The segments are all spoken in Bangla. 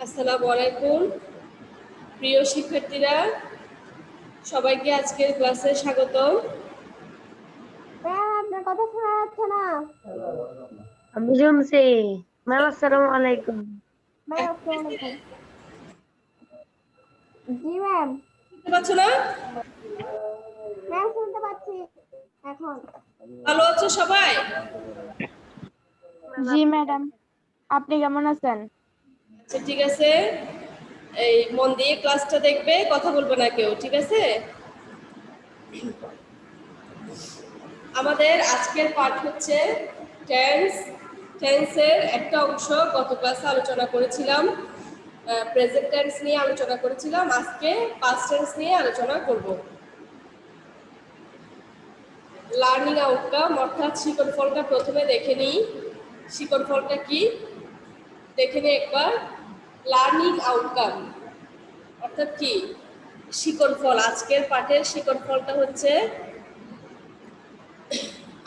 আসসালামু আলাইকুম প্রিয় শিক্ষার্থীরা, সবাইকে আজকের ক্লাসে স্বাগত। আপনার কথা শোনা যাচ্ছে না। আমি শুনছি। ম্যাম আসসালামু আলাইকুম। জি ম্যাম। শুনতে পাচ্ছ না? ম্যাম শুনতে পাচ্ছি এখন। ভালো আছো সবাই? জি ম্যাডাম, আপনি কেমন আছেন? আচ্ছা, ঠিক আছে। এই মন দিয়ে ক্লাসটা দেখবে, কথা বলবে না কেউ, ঠিক আছে? আমাদের আজকের পাঠ হচ্ছে টেন্স। টেন্সের একটা অংশ গত ক্লাসে আলোচনা করেছিলাম, প্রেজেন্ট টেন্স নিয়ে আলোচনা করেছিলাম। আজকে পাস্ট টেন্স নিয়ে আলোচনা করব। লার্নিং আউটকাম অর্থাৎ শিকড় ফলটা প্রথমে দেখে নিই। শিকড় ফলটা কি দেখে নিই একবার। লার্নিং আউটকাম অর্থাৎ কি? শিকড় ফল। আজকের পাঠের শিকড় ফলটা হচ্ছে,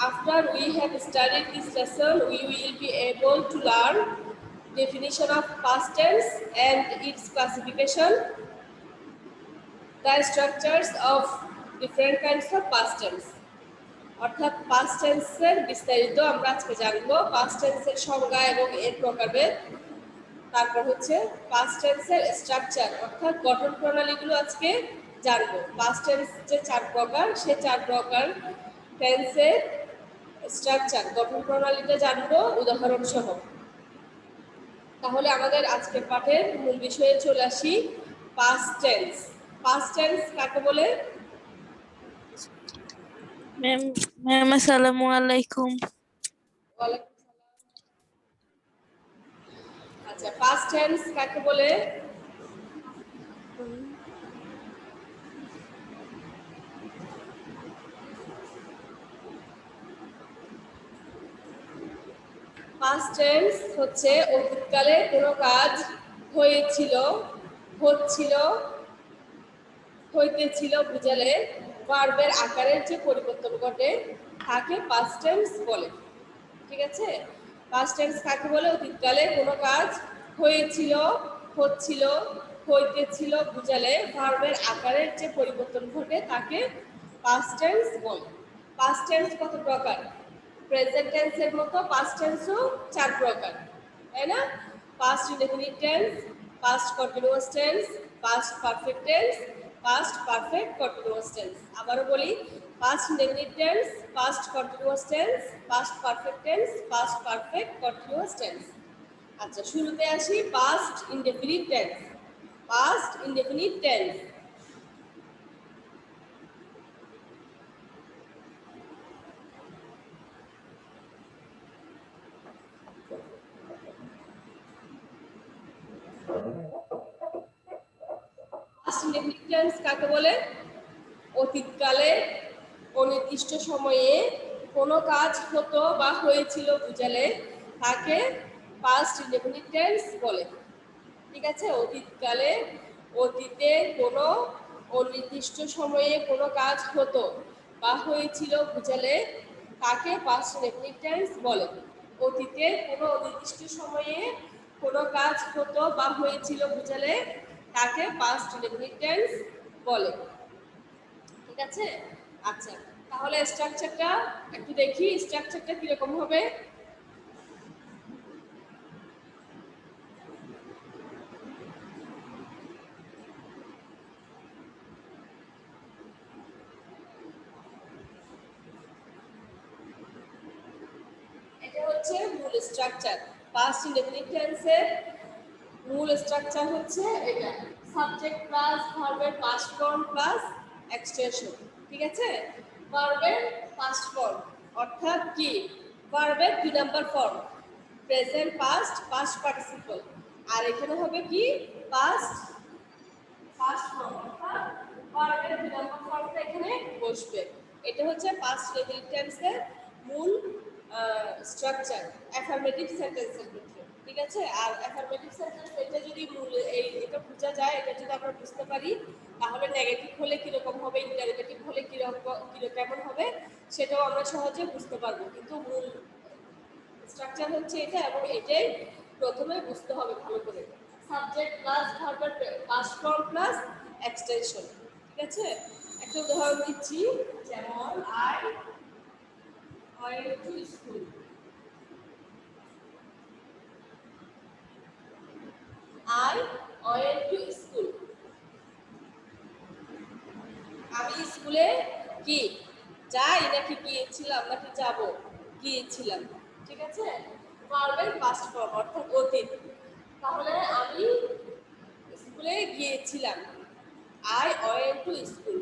after we have studied this lesson we will be able to learn definition of past tense and its classification, the structures of different kinds of past tense। অর্থাৎ পাস্ট টেন্সের বিস্তারিত আমরা আজকে জানবো, পাস্ট টেন্সের সংজ্ঞা এবং এর প্রকারভেদ। তারপর হচ্ছে পাস্ট টেন্সের স্ট্রাকচার অর্থাৎ গঠন প্রণালীগুলো আজকে জানবো। পাস্ট টেন্স যে 4 প্রকার, সেই 4 প্রকার টেন্সের স্ট্রাকচার গঠন প্রণালীটা জানবো উদাহরণ সহ। তাহলে আমাদের আজকের পাঠের মূল বিষয়ে চলে আসি। Past tense. পাস্ট টেন্স কাকে বলে? ম্যাম আসসালামু আলাইকুম। ওয়ালাইকুম সালাম। আচ্ছা, পাস্ট টেন্স কাকে বলে? পাস্ট টেন্স হচ্ছে অতীতকালে কোনো কাজ হয়েছিল, হচ্ছিল, হইতেছিল বুঝালে ভার্বের আকারের যে পরিবর্তন ঘটে তাকে পাস্ট টেন্স বলে। ঠিক আছে? পাস্ট টেন্স কাকে বলে? অতীতকালে কোনো কাজ হয়েছিল, হচ্ছিল, হইতেছিল বুঝালে ভার্বের আকারের যে পরিবর্তন ঘটে তাকে পাস্ট টেন্স বলে। পাস্ট টেন্স কত প্রকার? প্রেজেন্ট টেন্সের মতো পাস্ট টেন্সও 4 প্রকার, তাই না? Past indefinite tense, past continuous tense, past perfect tense, past perfect continuous tense. আবারও বলি, past indefinite tense, past continuous tense, past perfect tense, past perfect continuous tense. আচ্ছা, শুরুতে আসি past indefinite tense. Past indefinite tense কাকে বলে? অতীতকালে অনির্দিষ্ট সময়ে কোনো কাজ হতো বা হয়েছিল বুঝালে তাকে পাস্ট ইনডেফিনিট টেন্স বলে। ঠিক আছে? অতীতকালে, অতীতে কোনো অনির্দিষ্ট সময়ে কোনো কাজ হতো বা হয়েছিল বুঝালে তাকে পাস্ট ইনডেফিনিট টেন্স বলে। অতীতে কোনো অনির্দিষ্ট সময়ে কোনো কাজ হতো বা হয়েছিল বুঝালে তাকে পাস্ট ইনডেফিনিট টেন্স বলে। ঠিক আছে? আচ্ছা, তাহলে স্ট্রাকচারটা একটু দেখি। স্ট্রাকচারটা কিরকম হবে? এটা হচ্ছে মূল স্ট্রাকচার। পাস্ট ইনডেফিনিট টেন্সের মূল স্ট্রাকচার হচ্ছে এটা, সাবজেক্ট প্লাস ভার্বের পাস্ট ফর্ম প্লাস এক্সটেনশন। ঠিক আছে? ভার্বের পাস্ট ফর্ম অর্থাৎ কি? ভার্বের 2 number form, present past, past participle. আর এখানে হবে কি? পাস্ট পাস্ট ফর্ম অর্থাৎ ভার্বের 2 নাম্বার ফর্মটা এখানে বসবে। এটা হচ্ছে পাস্ট ইনডেফিনিট টেন্সের মূল স্ট্রাকচার অ্যাফার্মেটিভ সেন্টেন্সের ক্ষেত্রে। ঠিক আছে? আর অ্যাফার্মেটিভ সেন্টেন্স এটা যদি এটা বোঝা যায়, এটা যদি আমরা বুঝতে পারি, তাহলে নেগেটিভ হলে কিরকম হবে, ইন্টারোগেটিভ হলে কেমন হবে সেটাও আমরা সহজে বুঝতে পারবো। কিন্তু মূল স্ট্রাকচার হচ্ছে এটা, এবং এটাই প্রথমে বুঝতে হবে ভালো করে। সাবজেক্ট প্লাস ভার্বের পাস্ট ফর্ম প্লাস এক্সটেনশন। ঠিক আছে, একটা উদাহরণ দিচ্ছি, যেমন I went to school. I went to school, আমি স্কুলে কি যাই নাকি গিয়েছিলাম নাকি যাব, গিয়েছিলাম। ঠিক আছে, ভার্বের পাস্ট ফর্ম অর্থাৎ অতীত। তাহলে আমি স্কুলে গিয়েছিলাম, আই ওয়েন্ট টু স্কুল।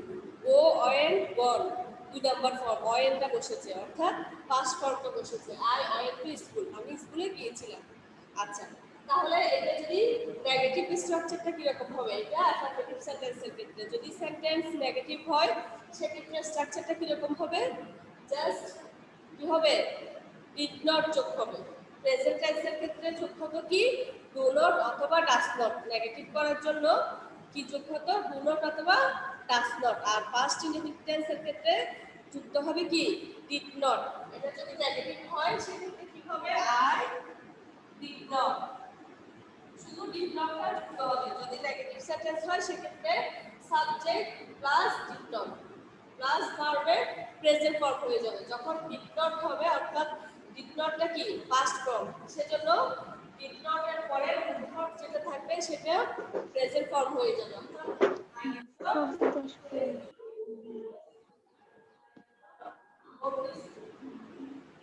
ও ওয়েন্ট গন, 2 নাম্বার ফর্ম, ওয়েন্টটা বসেছে অর্থাৎ পাস্ট ফর্মটা বসেছে, আই ওয়েন্ট টু স্কুল, আমি স্কুলে গিয়েছিলাম। আচ্ছা, তাহলে এটা যদি নেগেটিভ স্ট্রাকচারটা কিরকম হবে, এটা অ্যাফার্মেটিভ সেন্টেন্সের ক্ষেত্রে যদি সেন্টেন্স নেগেটিভ হয় সেক্ষেত্রে স্ট্রাকচারটা কিরকম হবে, জাস্ট কি হবে, ডিড নট যোগ হবে। প্রেজেন্ট টেন্সের ক্ষেত্রে যোগ হতো কি, ডু নট অথবা ডাস নট। নেগেটিভ করার জন্য কি যোগ হতো, ডু নট অথবা ডাস নট। আর পাস্ট ইনডেফিনিট টেন্সের ক্ষেত্রে যুক্ত হবে কি, ডিড নট। এটা যদি নেগেটিভ হয় সেক্ষেত্রে কি হবে, আই ডিড নট, শুধু ডিড নটটা যুক্ত হবে। যদি নেগেটিভ সেন্টেন্স হয় সেক্ষেত্রে subject plus did not plus ভার্বের প্রেজেন্ট ফর্ম হয়ে যাবে। যখন ডিড নট হবে অর্থাৎ ডিড নটটা কি পাস্ট ফর্ম, সেজন্য ডিড নট এর পরে ভার্ব যেটা থাকবে সেটা প্রেজেন্ট ফর্ম হয়ে যাবে।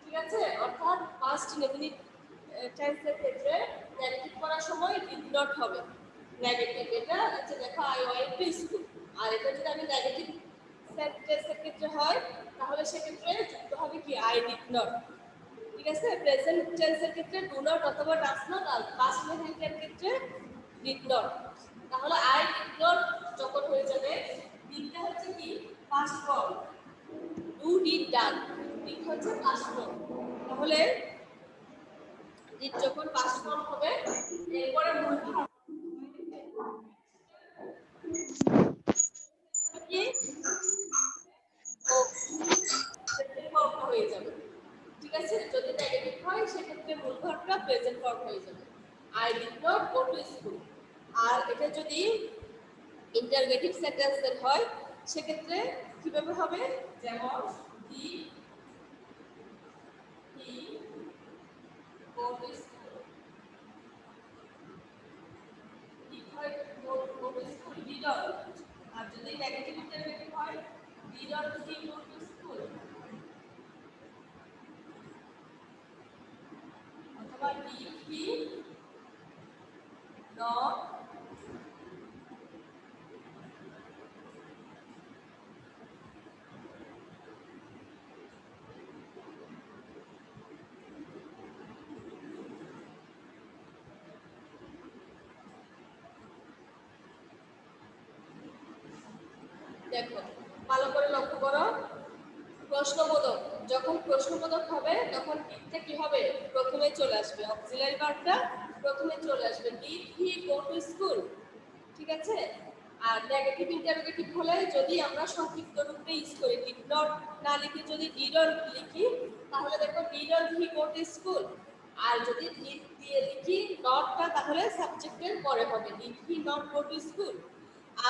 ঠিক আছে, অর্থাৎ পাস্ট ইনডেফিনিট টেন্সের ক্ষেত্রে নেগেটিভ করার সময় ডিড নট হবে নেগেটিভ। এটা হচ্ছে দেখো আই ওয়েন্ট টু স্কুল। আর এটা যদি আমি নেগেটিভ সেন্টেন্সের ক্ষেত্রে হয় তাহলে সেক্ষেত্রে যুক্ত হবে কি, আই ডিড নট। ঠিক আছে, প্রেজেন্ট টেন্সের ক্ষেত্রে ডু নট অথবা ডাস নট, আর পাস্ট ইনডেফিনিটের ক্ষেত্রে ডিড নট। তাহলে আই ডিড নট যখন হয়ে যাবে, ডিডটা হচ্ছে কি past form, do did done, did হচ্ছে পাস্ট ফর্ম। তাহলে ডিড যখন পাস্ট ফর্ম হবে এরপরে মূল ভার্ব কি ও প্রেজেন্ট ফর্ম হয়ে যাবে। ঠিক আছে, যদি নেগেটিভ হয় সেক্ষেত্রে মূল ভার্বটা প্রেজেন্ট ফর্ম হয়ে যাবে, I did not go to school. আর এটা যদি ইন্টারগেটিভ সেন্টেন্সের হয় সেক্ষেত্রে কিভাবে হবে, যেমন হি গো টু স্কুল, হি হয় গো টু স্কুল, ডিডন্ট। আর যদি নেগেটিভ ইন্টারগেটিভ হয়, didn't he go to school, অথবা ডিড হি নট দেখো ভালো করে লক্ষ্য করো, প্রশ্নবোধক যখন প্রশ্নবোধক হবে তখন ডিডটা কি হবে, প্রথমে চলে আসবে, অক্সিলারি ভার্বটা প্রথমে চলে আসবে, did he go to school. ঠিক আছে, আর নেগেটিভ ইন্টারোগেটিভ হলে যদি আমরা সংক্ষিপ্ত রূপে ইউজ করি, ডিড নট না লিখে যদি ডিডন্ট লিখি তাহলে দেখো didn't he go to school. আর যদি ডিড দিয়ে লিখি নটটা তাহলে সাবজেক্টের পরে হবে, did he not go to school.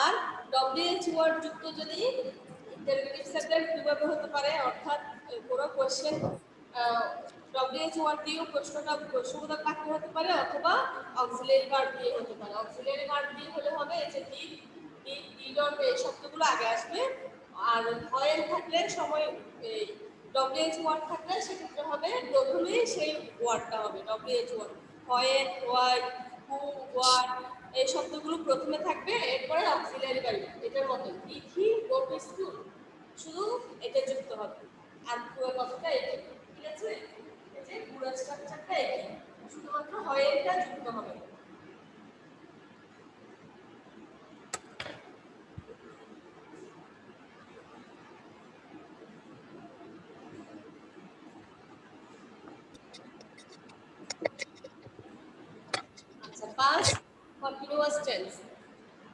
আর ডব্লিউএইচ ওয়ার্ড যুক্ত যদি ইন্টারোগেটিভ সেন্টেন্স কিভাবে হতে পারে, অর্থাৎ কোনো কোশ্চেন ডব্লিউএইচ ওয়ার্ড দিয়েও প্রশ্নবোধক বাক্য হতে পারে অথবা অক্সিলারি ভার্ব দিয়ে হতে পারে। অক্সিলারি ভার্ব দিয়ে হলে হবে এই যে ডিড ডিড ডিডন্ট এই শব্দগুলো আগে আসবে। আর ভয়েল থাকলে সময় এই ডব্লিউএইচ ওয়ার্ড থাকলে সেক্ষেত্রে হবে প্রথমেই সেই ওয়ার্ডটা হবে ডব্লিউএইচ ওয়ার্ড, ভয়েল ওয়াই হু ওয়ার্ড এই শব্দগুলো প্রথমে থাকবে, এরপরে অক্সিলারি ভার্ব। এটার মতো did he go to school, শুধু এটা যুক্ত হবে। আর পুরো কথাটা একই। ঠিক আছে, এই যে পুরো স্ট্রাকচারটা একই, শুধুমাত্র হয়েটা যুক্ত হবে। আচ্ছা, past continuous tense.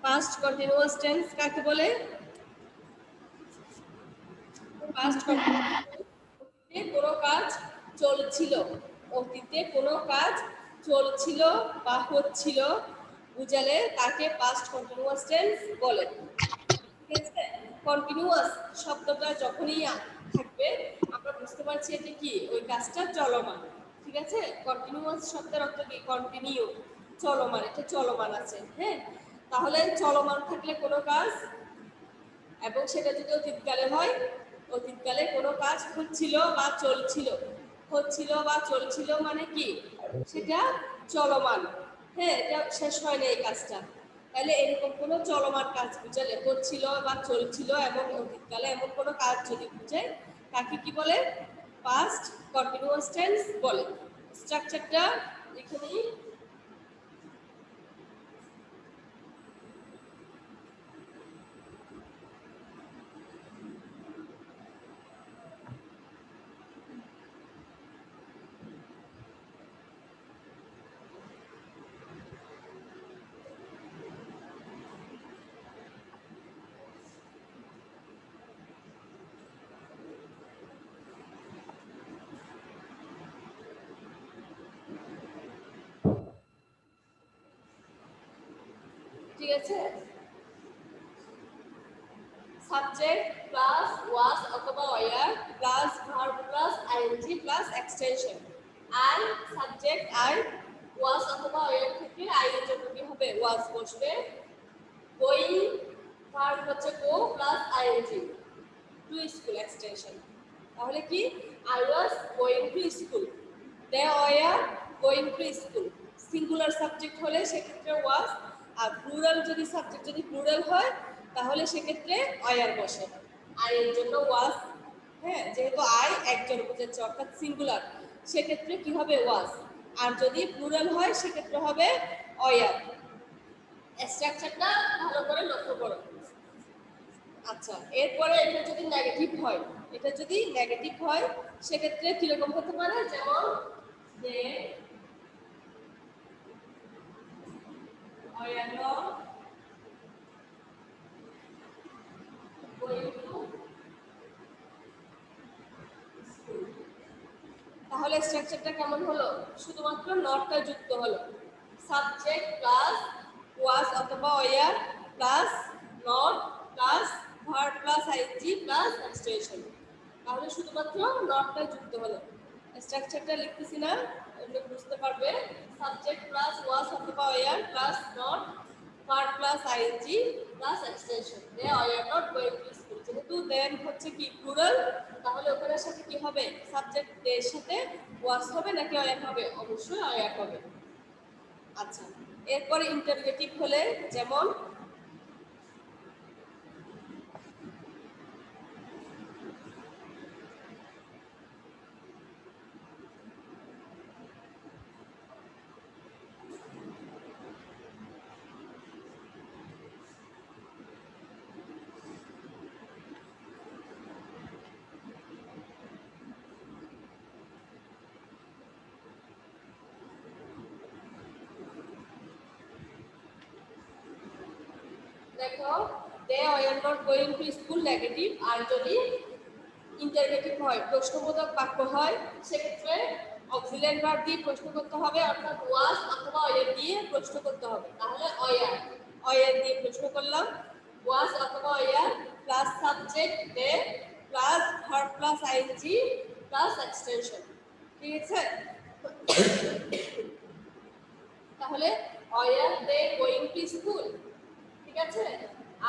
Past continuous tense কাকে বলে, পাস্ট অতীতে কোনো কাজ চলছিল, অতীতে কোনো কাজ চলছিল বা হচ্ছিল বুঝালে তাকে পাস্ট কন্টিনিউয়াস টেন্স বলে। ঠিক আছে, কন্টিনিউয়াস শব্দটা যখনই থাকবে আমরা বুঝতে পারছি এটা কি, ওই কাজটা চলমান। ঠিক আছে, কন্টিনিউয়াস শব্দের অর্থ কি, কন্টিনিউ, চলমান, এটা চলমান আছে। হ্যাঁ, তাহলে চলমান থাকলে কোনো কাজ, এবং সেটা যদি অতীতকালে হয়, অতীতকালে কোনো কাজ হচ্ছিল বা চলছিল, হচ্ছিল বা চলছিল মানে কি, সেটা চলমান। হ্যাঁ, এটা শেষ হয় না এই কাজটা। তাহলে এরকম কোনো চলমান কাজ বুঝালে, হচ্ছিল বা চলছিল এবং অতীতকালে এমন কোনো কাজ যদি বুঝায়, তাকে কি বলে, পাস্ট কন্টিনিউয়াস টেন্স বলে। স্ট্রাকচারটা এখানেই। ঠিক আছে, সাবজেক্ট প্লাস ওয়াজ অথবা were plus verb plus ING plus extension. আর সাবজেক্ট আর ওয়াজ অথবা ওয়ার থেকে আই এর জন্য কি হবে, ওয়াজ বসবে। গোয়িং ভার্ব হচ্ছে go plus ING, to school extension. তাহলে কি, I was going to school, they were going to school. Singular subject হলে সেক্ষেত্রে ওয়াজ, আর প্লুরাল যদি সাবজেক্ট যদি প্লুরাল হয় তাহলে সেক্ষেত্রে ওয়ার বসে, আই এর জন্য ওয়াজ। হ্যাঁ, যেহেতু আই একজন বোঝাচ্ছে অর্থাৎ সিঙ্গুলার, সেক্ষেত্রে কি হবে, ওয়াজ। আর যদি প্লুরাল হয় সেক্ষেত্রে হবে ওয়ার। স্ট্রাকচারটা ভালো করে লক্ষ্য করো। আচ্ছা, এরপরে এটা যদি নেগেটিভ হয়, এটা যদি নেগেটিভ হয় সেক্ষেত্রে কিরকম হতে পারে, যেমন যে তাহলে স্ট্রাকচারটা কেমন হলো, শুধুমাত্র নটটা যুক্ত হলো, সাবজেক্ট প্লাস ওয়াজ অথবা were plus not plus verb plus ING plus extension. তাহলে শুধুমাত্র নটটা যুক্ত হলো। স্ট্রাকচারটা লিখতেছি না, এগুলো বুঝতে পারবে। সাবজেক্ট প্লাস ওয়াজ অথবা were plus not verb plus ING plus extension. They are not going to school, যেহেতু দেন হচ্ছে কি প্লুরাল, তাহলে ওখানের সাথে কি হবে, সাবজেক্ট এর সাথে ওয়াজ হবে নাকি ওয়ার হবে, অবশ্যই ওয়ার হবে। আচ্ছা, এরপরে ইন্টারগেটিভ হলে যেমন দেখো, they are not going to school negative, আর যদি ইন্টারগেটিভ হয়, প্রশ্নবোধক বাক্য হয়, সেক্ষেত্রে অক্সিলিয়ারি ভার্ব দিয়ে প্রশ্ন করতে হবে, অর্থাৎ ওয়াজ অথবা ওয়ার দিয়ে প্রশ্ন করতে হবে। তাহলে ওয়ার, ওয়ার দিয়ে প্রশ্ন করলাম, ওয়াজ অথবা were plus subject they plus verb plus ING plus extension. ঠিক আছে, তাহলে were they going to school. ঠিক আছে,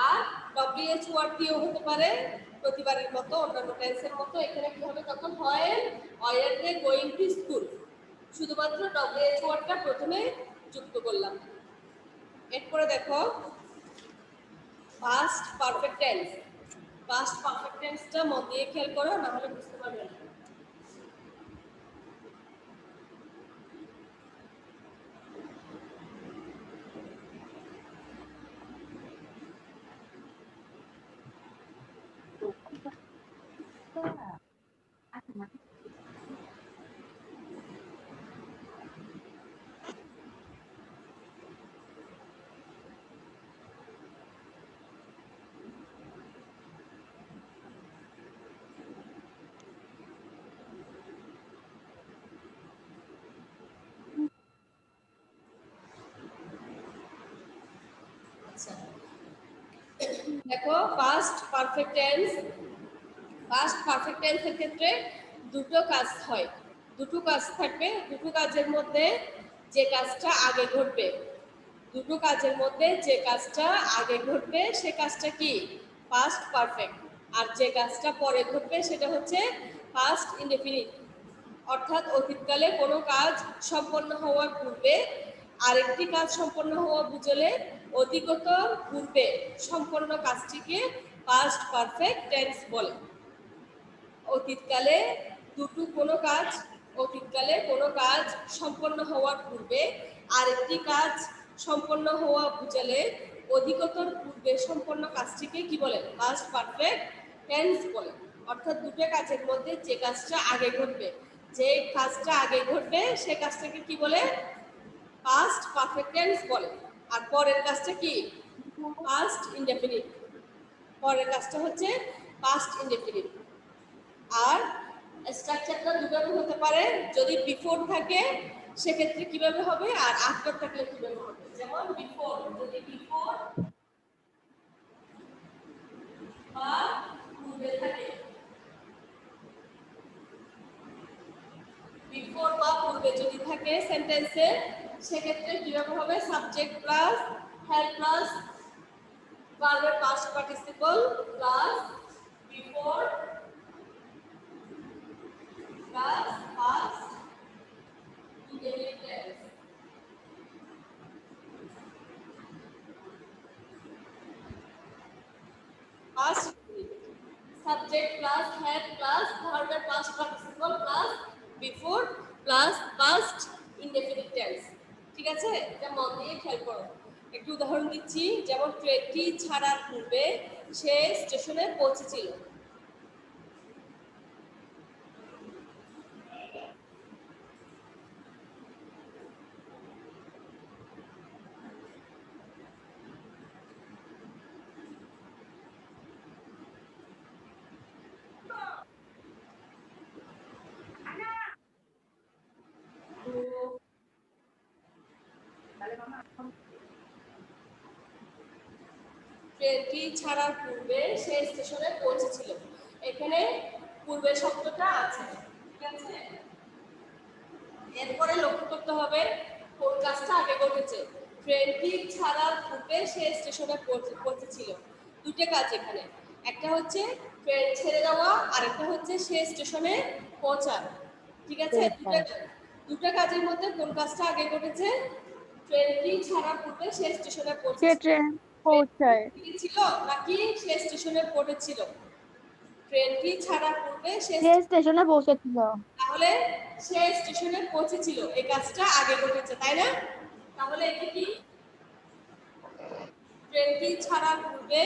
আর ডব্লিউএইচ ওয়ার্ড দিয়েও হতে পারে, প্রতিবারের মতো অন্যান্য টেন্সের মতো। এখানে কি হবে, তখন হয় were they going to school, শুধুমাত্র ডব্লিউএইচ ওয়ার্ডটা প্রথমে যুক্ত করলাম। এরপরে দেখো past perfect tense. Past perfect টেন্সটা মন দিয়ে খেয়াল করো, না হলে বুঝতে পারবে না। দেখো পাস্ট পারফেক্ট টেন্স এর ক্ষেত্রে দুটো কাজ হয়, দুটো কাজ থাকবে। দুটো কাজের মধ্যে যে কাজটা আগে ঘটবে, দুটো কাজের মধ্যে যে কাজটা আগে ঘটবে সে কাজটা কি পাস্ট পারফেক্ট, আর যে কাজটা পরে ঘটবে সেটা হচ্ছে পাস্ট ইনডেফিনিট। অর্থাৎ অতীতকালে কোনো কাজ সম্পন্ন হওয়ার পূর্বে আরেকটি কাজ সম্পন্ন হওয়া বুঝলে অধিকতর পূর্বে সম্পন্ন কাজটিকে পাস্ট পারফেক্ট টেন্স বলে। অতীতকালে কোনো কাজ সম্পন্ন হওয়ার পূর্বে আরেকটি কাজ সম্পন্ন হওয়া বুঝালে অধিকতর পূর্বে সম্পন্ন কাজটিকে কি বলে পাস্ট পারফেক্ট টেন্স বলে। অর্থাৎ দুটো কাজের মধ্যে যে কাজটা আগে ঘটবে, সে কাজটাকে কি বলে পাস্ট পারফেক্ট টেন্স বলে। আর পরের কাজটা কি পাস্ট ইনডেফিনিট, পরের কাজটা হচ্ছে পাস্ট ইনডেফিনিট। আর স্ট্রাকচারটা দুভাবে হতে পারে, যদি বিফোর থাকে সেক্ষেত্রে কিভাবে হবে, আর আফটার থাকলে কিভাবে হবে। যেমন বিফোর, যদি বিফোর বা পূর্বে থাকে, বিফোর বা পূর্বে যদি থাকে সেন্টেন্সে, সেক্ষেত্রে কিভাবে হবে সাবজেক্ট প্লাস হ্যাড প্লাস ভার্বের past participle plus before plus past indefinite tense. Past subject plus had plus verb past participle plus before plus past indefinite tense. ঠিক আছে, এটা মন দিয়ে খেয়াল করো। একটু উদাহরণ দিচ্ছি, যেমন ট্রেনটি ছাড়ার পূর্বে সে স্টেশনে পৌঁছেছিল। ট্রেনটি ছাড়ার পূর্বে সে স্টেশনে পৌঁছেছিল। এখানে পূর্বে শব্দটা আছে, ঠিক আছে। এরপরে লক্ষ্য করতে হবে কোন কাজটা আগে ঘটেছে। ট্রেনটি ছাড়ার পূর্বে সে স্টেশনে পৌঁছেছিল, দুটো কাজ এখানে, একটা হচ্ছে ট্রেন ছেড়ে যাওয়া আর একটা হচ্ছে সে স্টেশনে পৌঁছানো, ঠিক আছে। দুটো কাজের মধ্যে কোন কাজটা আগে ঘটেছে? ট্রেনটি ছাড়ার পূর্বে সে স্টেশনে সে ট্রেন পৌঁছায়। ছিল নাকি সে স্টেশনে পড়েছিল? ট্রেনটি ছাড়ার পূর্বে সে স্টেশনে পৌঁছেছিল। তাহলে সে স্টেশনে পৌঁছেছিল, এই কাজটা আগে ঘটেছে, তাই না? তাহলে এটা কি ট্রেনটি ছাড়ার পূর্বে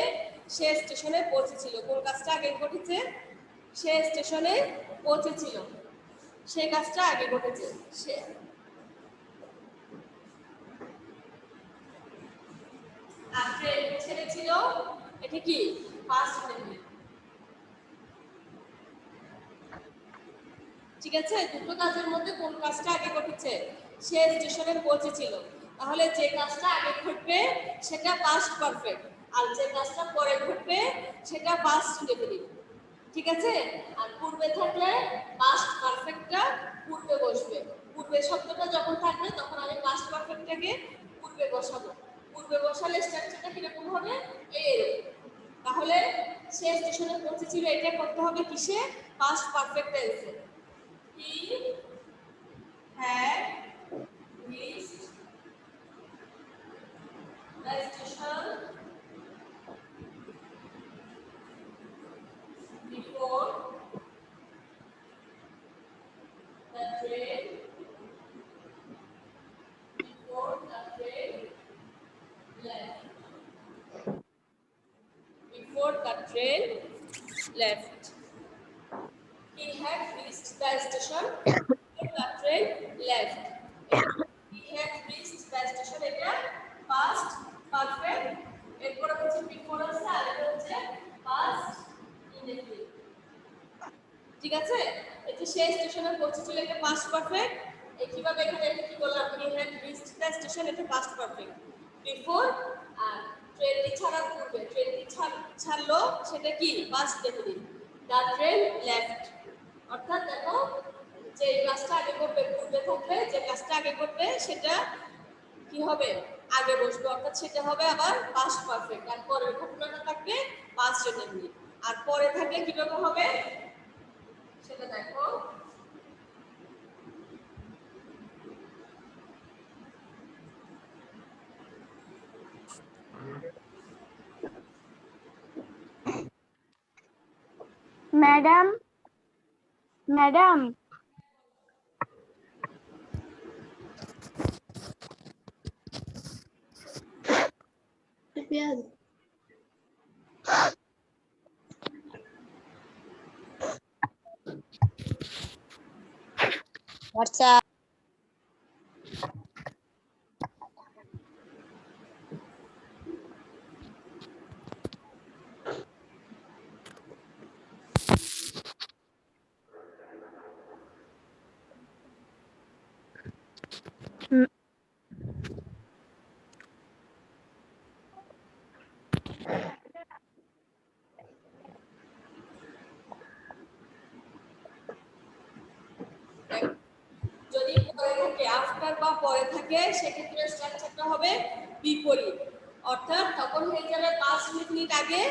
সে স্টেশনে পৌঁছেছিল, কোন কাজটা আগে ঘটেছে? সে স্টেশনে পৌঁছেছিল, সে কাজটা আগে ঘটেছে। সে আর ট্রেন ছেড়েছিল, এটা কি পাস্ট ইনডেফিনিট, ঠিক আছে। দুটো কাজের মধ্যে কোন কাজটা আগে ঘটেছে? সে স্টেশনে পৌঁছেছিল, তাহলে যে কাজটা আগে ঘটবে সেটা পাস্ট পারফেক্ট, আর যে কাজটা পরে ঘটবে সেটা পাস্ট ইনডেফিনিট, ঠিক আছে। আর পূর্বে থাকলে পাস্ট পারফেক্টটা পূর্বে বসবে, পূর্বে শব্দটা যখন থাকবে তখন আমি পাস্ট পারফেক্টটাকে পূর্বে বসাবো। পূর্বে বসালে স্ট্রাকচারটা কিরকম হবে? এইরকম। তাহলে সে স্টেশনে পৌঁছেছিল, এটা করতে হবে কিসে? পাস্ট পারফেক্ট টেন্সে। He had reached the station before the train left. Before the train left. He had reached the station before the train left. He had reached the station, এটা past perfect, এরপর হচ্ছে before আছে আর এটা হচ্ছে past indefinite, ঠিক আছে। এটা সে স্টেশনে পৌঁছেছিল, এটা past perfect। কিভাবে এখানে এটা কি বললাম? He had reached the station, এটা past perfect। Before আর ট্রেনটি ছাড়ার পূর্বে ট্রেনটি ছাড়লো সেটা কি past definite. The train left, অর্থাৎ দেখো যে কাজটা আগে করবে পূর্বে থাকলে যে কাজটা আগে করবে সেটা কি হবে আগে বসবে, অর্থাৎ সেটা হবে আবার পাস্ট পারফেক্ট। আর পরের ঘটনাটা থাকবে পাস্ট ডেফিনিট। আর পরে থাকলে কিভাবে হবে সেটা দেখো। ম্যাডাম ম্যাডাম আচ্ছা যদি পরে থাকে আফটার বা পরে থাকে সেক্ষেত্রে স্ট্রাকচারটা হবে বিপরীত, অর্থাৎ তখন হয়ে যাবে পাস্ট ইনডিফিনিট আগে,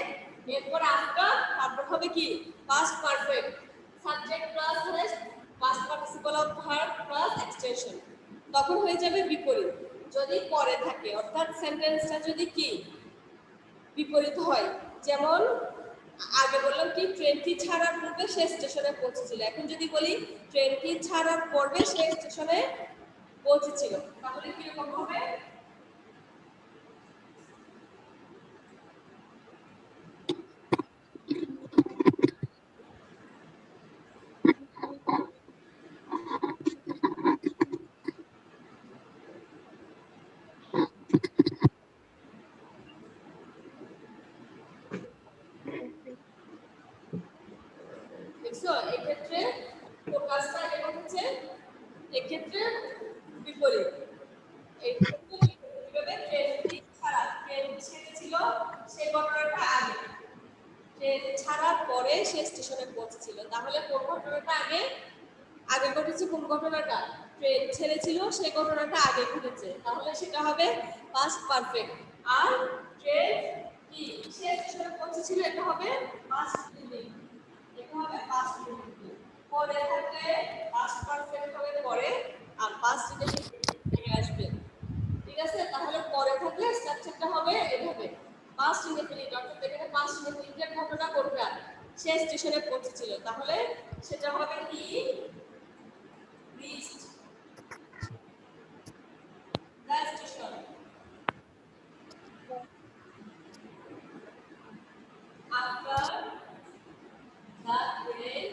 এরপর আফটার, তারপর হবে কি past perfect. Subject plus has past participle of verb plus extension, তখন হয়ে যাবে বিপরীত। যদি পরে থাকে অর্থাৎ সেন্টেন্সটা যদি কি বিপরীত হয়, যেমন আগে বললাম কি ট্রেনটি ছাড়ার পূর্বে সে স্টেশনে পৌঁছেছিল, এখন যদি বলি ট্রেনটি ছাড়ার পূর্বে সে স্টেশনে পৌঁছেছিল, তাহলে কিরকম হবে? দেখছো এক্ষেত্রে ফোকাসটা আগে হচ্ছে, এক্ষেত্রে বিপরীত। এই ক্ষেত্রে কিভাবে ট্রেনটি ছাড়া ট্রেন ছেড়েছিল সেই ঘটনাটা আগে, ট্রেন ছাড়ার পরে সে স্টেশনে পৌঁছেছিল, তাহলে কোন ঘটনাটা আগে আগে ঘটেছে, কোন ঘটনাটা ট্রেন ছেড়েছিল সেই ঘটনাটা আগে ঘটেছে, তাহলে সেটা হবে পাস্ট পারফেক্ট। আর ট্রেন কি সে স্টেশনে পৌঁছেছিল এটা হবে পাস্ট ইনডিফিনিট, এটা হবে পাস্ট ইনডিফিনিট। পরে থাকলে পাস্ট পারফেক্ট হবে পরে, আর পাস্ট ইনডিফিনিট আগে আসবে। ঠিক আছে, তাহলে পরে থাকলে স্ট্রাকচারটা হবে এভাবে পাস্ট ইনডিফিনিট, অর্থাৎ এখানে পাস্ট ইনডিফিনিটের ঘটনা ঘটবে সে স্টেশনে পৌঁছেছিল, তাহলে সেটা হবে কি reached the station after the train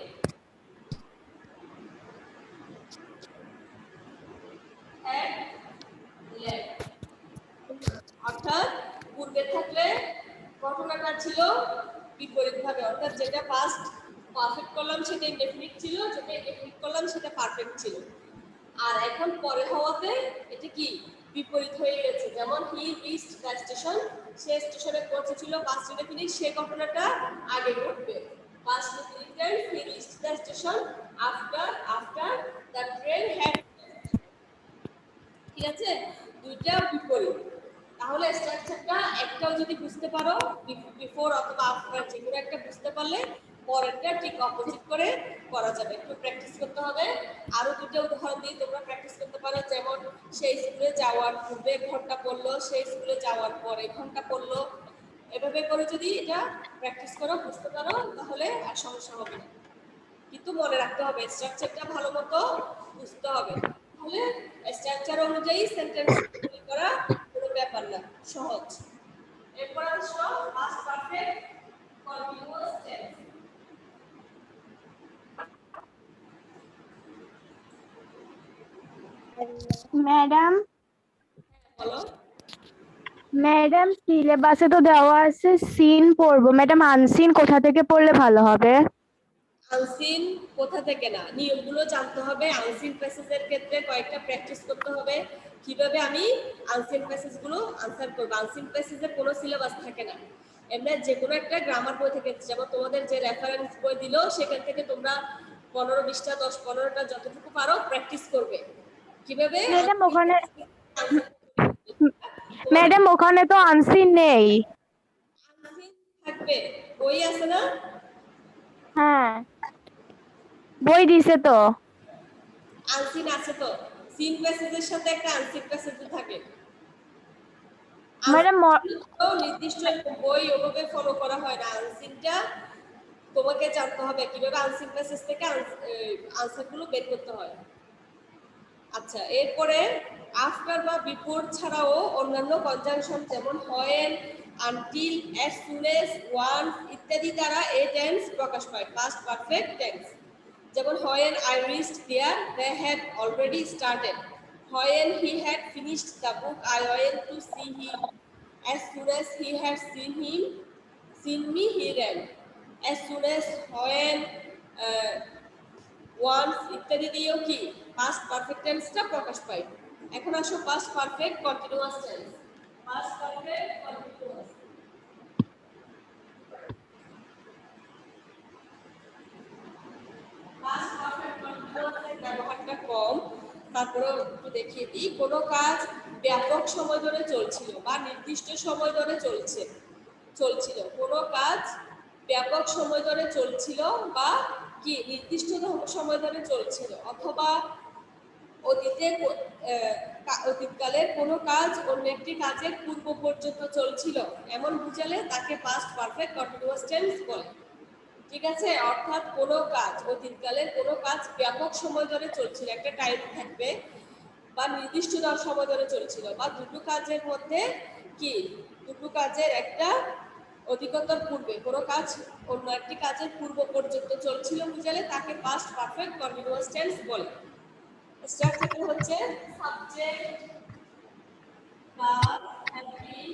had left, অর্থাৎ পূর্বে থাকলে ঘটনাটা ছিল বিপরীত ভাবে, অর্থাৎ যেটা পাস্ট পারফেক্ট করলাম সেটা ইনডেফিনিট ছিল, যেটা ইনডেফিনিট করলাম সেটা পারফেক্ট ছিল। আর এখন পরে হওয়াতে এটা কি বিপরীত হয়ে গেছে, যেমন হি রিচড দ্য স্টেশন, সে স্টেশনে পৌঁছেছিল পাস্ট ইনডেফিনিট, সেই ঘটনাটা আগে ঘটবে। Past indefinite he reached the station after the train had, ঠিক আছে, দুইটা বিপরীত। তাহলে স্ট্রাকচারটা একটাও যদি বুঝতে পারো বিফোর অথবা আফটার যে কোনো একটা বুঝতে পারলে পরেরটা ঠিক অপোজিট করে করা যাবে। একটু প্র্যাকটিস করতে হবে। আরো দুটো উদাহরণ দিয়ে তোমরা প্র্যাকটিস করতে পারো, যেমন সেই স্কুলে যাওয়ার পূর্বে ঘন্টা পড়লো, সেই স্কুলে যাওয়ার পরে ঘন্টা পড়লো, এভাবে করে যদি এটা প্র্যাকটিস করো বুঝতে পারো তাহলে আর সমস্যা হবে না। কিন্তু মনে রাখতে হবে স্ট্রাকচারটা ভালো মতো বুঝতে হবে, তাহলে স্ট্রাকচার অনুযায়ী সেন্টেন্স তৈরি করা কোনো ব্যাপার না, সহজ। এরপর আসো past perfect continuous tense. Madam বলো। ম্যাডাম সিলেবাসে তো দেওয়া আছে সিন পড়বো, ম্যাডাম আনসিন কোথা থেকে পড়লে ভালো হবে? আনসিন কোথা থেকে না, নিয়মগুলো জানতে হবে। আনসিন প্যাসেজের ক্ষেত্রে কয়েকটা প্র্যাকটিস করতে হবে কিভাবে আমি আনসিন প্যাসেজগুলো আনসার করব। আনসিন প্যাসেজের কোনো সিলেবাস থাকে না, এমনি যে কোনো একটা গ্রামার বই থেকে, যেমন তোমাদের যে রেফারেন্স বই দিল সেখান থেকে তোমরা 15-20টা 10-15টা যতটুকু পারো প্র্যাকটিস করবে কিভাবে ম্যাডাম ওখানে ম্যাডাম ওখানে তো আনসিন নেই। আনসিন থাকবে, বই আছে না? হ্যাঁ বই দিছে তো। আনসিন আছে তো, সিন প্যাসেজের সাথে একটা আনসিন প্যাসেজ থাকে। ম্যাডাম তো নির্দিষ্ট বই ওভাবে ফলো করা হয় না, আনসিনটা তোমাকে জানতে হবে কিভাবে আনসিন প্যাসেজ থেকে আনসারগুলো বের করতে হয়। আচ্ছা, এরপরে আফটার বা বিফোর ছাড়াও অন্যান্য কনজাংশন যেমন when, until, as soon as, once ইত্যাদি দ্বারা এই টেন্স প্রকাশ পায়, পাস্ট পারফেক্ট টেন্স। যেমন when I reached there, they had already started. When he had finished the book, I went to see him. As soon as he had seen me, he ran. As soon as, when, once ইত্যাদি দিয়েও কি পাস্ট পারফেক্ট টেন্সটা প্রকাশ পায়। এখন আসো past perfect continuous tense. Past perfect continuous, past perfect কন্টিনিউয়াসের ব্যবহারটা কম, তারপরে একটু দেখিয়ে দিই। কোনো কাজ ব্যাপক সময় ধরে চলছিল বা নির্দিষ্ট সময় ধরে চলছিল। কোনো কাজ ব্যাপক সময় ধরে চলছিল বা কি নির্দিষ্ট সময় ধরে চলছিল, অথবা অতীতকালের কোনো কাজ অন্য একটি কাজের পূর্ব পর্যন্ত চলছিল, এমন বুঝালে তাকে পাস্ট পারফেক্ট কন্টিনিউয়াস টেন্স বলে। ঠিক আছে, অর্থাৎ কোনো কাজ অতীতকালের কোনো কাজ ব্যাপক সময় ধরে চলছিল, একটা টাইম থাকবে, বা নির্দিষ্ট সময় ধরে চলছিল, বা দুটো কাজের মধ্যে কি দুটো কাজের একটা অধিকতর পূর্বে কোনো কাজ অন্য একটি কাজের পূর্ব পর্যন্ত চলছিল বুঝালে তাকে পাস্ট পারফেক্ট কন্টিনিউয়াস টেন্স বলে। স্ট্রাকচার হচ্ছে subject plus have been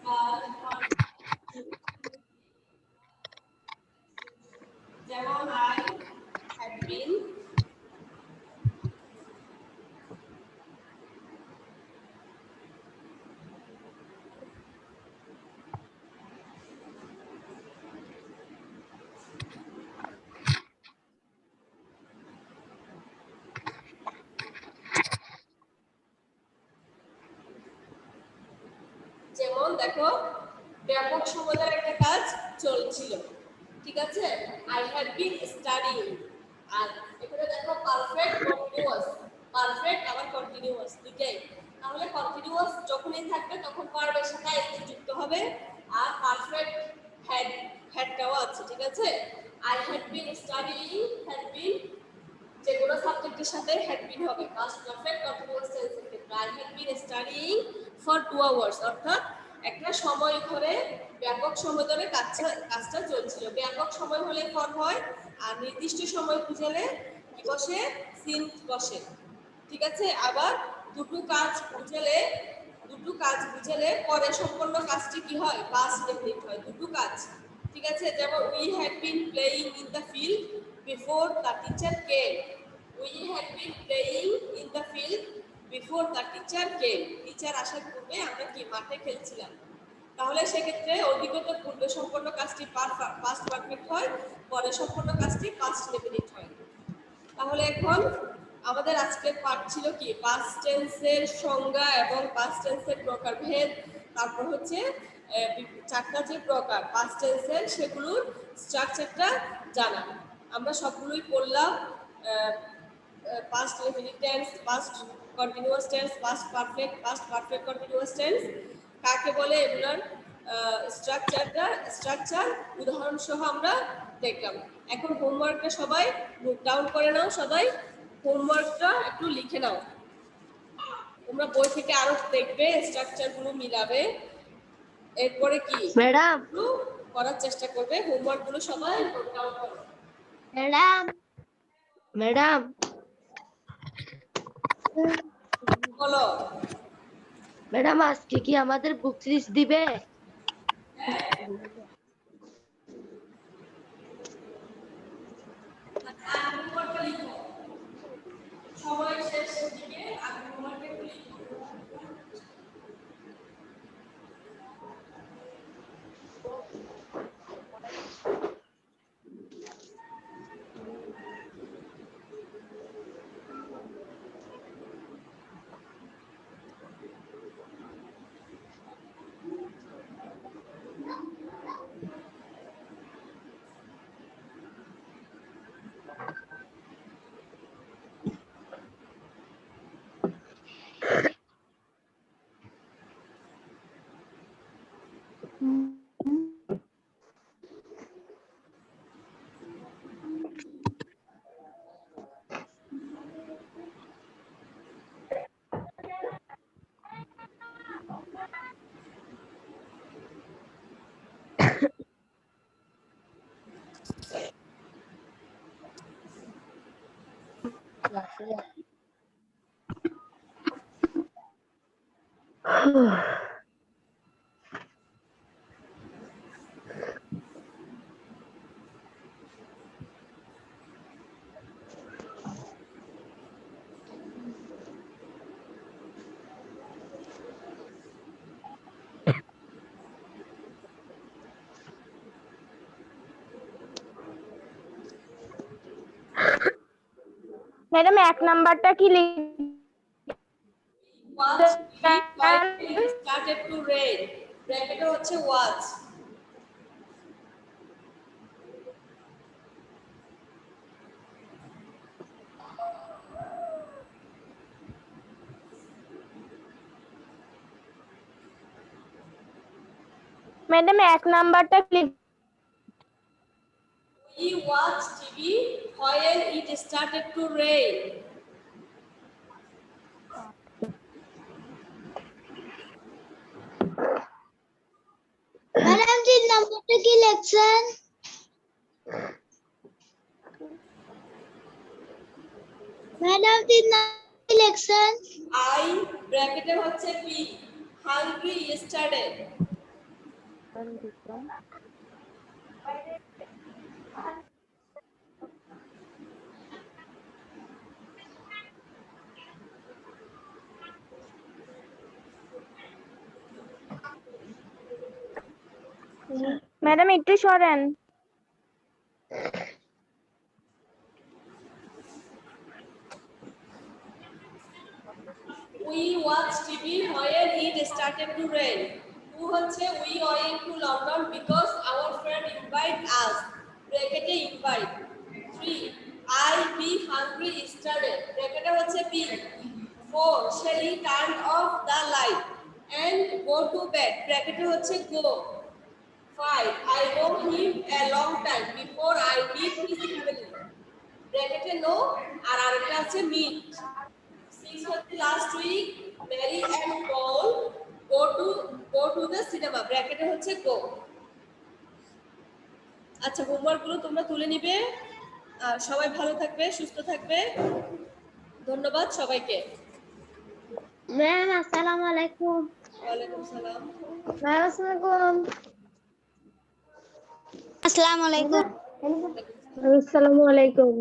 plus, যেমন আই হ্যাভ বিন, যেমন দেখো ব্যাপক সময় ধরে একটা কাজ চলছিল, ঠিক আছে, আই হ্যাভ বিন স্টাডিং। আর এখানে দেখো পারফেক্ট কন্টিনিউয়াস, পারফেক্ট আবার কন্টিনিউয়াস দুইটাই, তাহলে কন্টিনিউয়াস যখনই থাকবে তখন ভার্বের সাথে আইএনজি যুক্ত হবে, আর পারফেক্ট হ্যাডটাও আছে, ঠিক আছে। I had been studying, had been যে কোনো সাবজেক্টের সাথে হ্যাড বিন হবে পাস্ট পারফেক্ট কন্টিনিউয়াস টেন্সের ক্ষেত্রে। I had been studying for 2 hours, অর্থাৎ একটা সময় ধরে ব্যাপক সময় ধরে কাজটা চলছিল। ব্যাপক সময় হলে ফর হয়, আর নির্দিষ্ট সময় বুঝালে কি বসে, সিন বসে, ঠিক আছে। আবার দুটো কাজ বুঝালে পরে সম্পন্ন কাজটি কি হয়, পাস্ট ডেফিনিট হয়, দুটো কাজ, ঠিক আছে। যেমন we had been playing in the field before the teacher came. We had been playing in the field before the teacher came, teacher আসার পূর্বে আমরা কি মাঠে খেলছিলাম। তাহলে সেক্ষেত্রে অধিকত পূর্বে সম্পন্ন কাজটি পাস্ট পারফেক্ট হয়, পরে সম্পন্ন কাজটি পাস্ট ডেফিনিট হয়। তাহলে এখন আমাদের আজকের পাঠ ছিল কি পাস্ট টেন্সের সংজ্ঞা এবং পাস্ট টেন্সের প্রকারভেদ, তারপর হচ্ছে চারটা যে প্রকার পাস্ট টেন্সের সেগুলোর স্ট্রাকচারটা জানা। আমরা সবগুলোই পড়লাম, past definite tense, past continuous tense, past perfect continuous tense কাকে বলে, এগুলোর স্ট্রাকচার উদাহরণ সহ আমরা দেখলাম। এখন হোমওয়ার্কটা সবাই নোট ডাউন করে নাও, সবাই হোমওয়ার্কটা একটু লিখে নাও। তোমরা বই থেকে আরো দেখবে, স্ট্রাকচারগুলো মিলাবে, এরপরে কি ম্যাডাম করার চেষ্টা করবে। হোমওয়ার্কগুলো সবাই নোট ডাউন করো। ম্যাডাম ম্যাডাম বলো। ম্যাডাম আজকে কি আমাদের বুক লিস্ট দিবে? ম্যাডাম 1 নাম্বারটা কি ওয়াচ টিভি লিখবেন? it started to rain ব্র্যাকেটে হচ্ছে ওয়াচ ম্যাডাম 1 নাম্বারটা কি we watch TV while it started to rain madam 3 নাম্বারটা কি লিখছেন? ম্যাডাম 3 নাম্বার কি লিখছেন? I ব্র্যাকেটে হচ্ছে be hungry yesterday ম্যাডাম একটু সরেন। we watch TV while it started to rain 2 হচ্ছে we went to London because our friend invite us ব্র্যাকেটে invite 3 I be hungry yesterday ব্র্যাকেটে হচ্ছে be 4 Shelly turned off the light and go to bed ব্র্যাকেটে হচ্ছে go 5 I know him a long time before I meet his family ব্র্যাকেটে no আর আরেকটা আছে meet 6 হচ্ছে last week Mary and Paul go to the cinema ব্র্যাকেটে হচ্ছে go আচ্ছা হোমওয়ার্ক গুলো তোমরা তুলে নিবে আর সবাই ভালো থাকবে সুস্থ থাকবে ধন্যবাদ সবাইকে ম্যাম আসসালামু আলাইকুম। ওয়ালাইকুম সালাম ম্যাম আসসালামু আলাইকুম। আসসালামু আলাইকুম।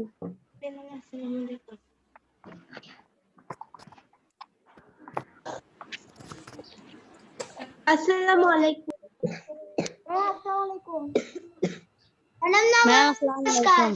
আসসালামু আলাইকুম। আসসালামু আলাইকুম। ম্যাডাম নমস্কার।